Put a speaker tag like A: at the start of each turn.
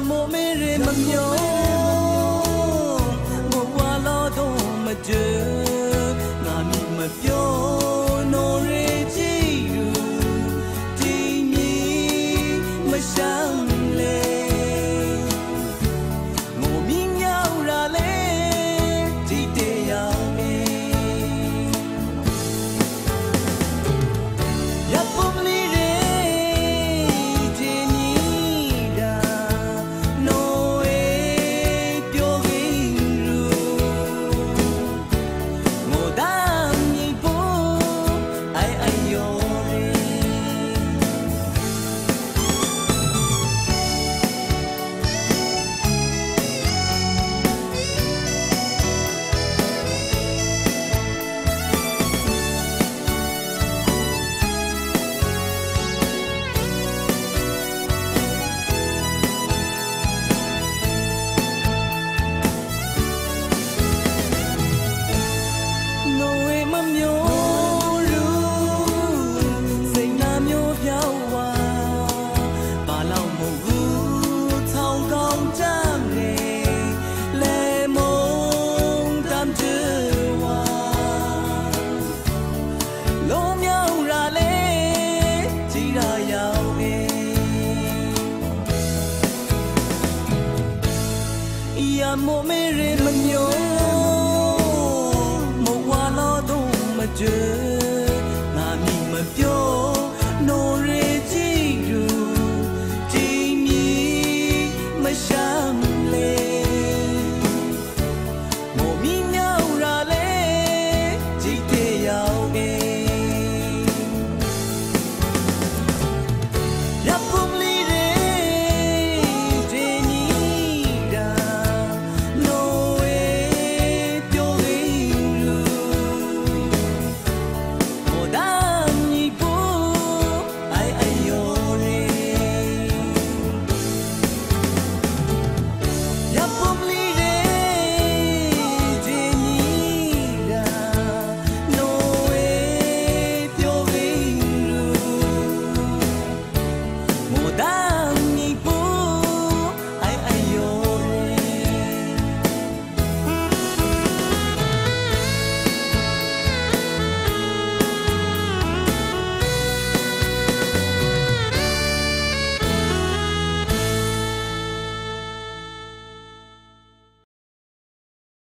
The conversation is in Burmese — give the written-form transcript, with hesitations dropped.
A: မိုမေရေမမျောဘဝလာတော့မကြငါမိမပြောနိုရေကြည့်ယူဒီမီမရှမ်းလေငိုမီမြောက်ရလေဒီတရားမေရပုံလီရေဒီနီဒါနိုအေပြောကင်းရူငိုဒမ်းမြေဖို့အိုင်ယောရေနိုဝေမမျိုးရူစိတ်နာမျိုးပြောင်းဝါဘာလောက်မဟုတ်ဘူးထောင်ကောင်းကြနေလေမုံတမ်းချွဝါလုံးမြောက်ရလေကြည်ရရောက်နေရမိုမေရေမမျိုး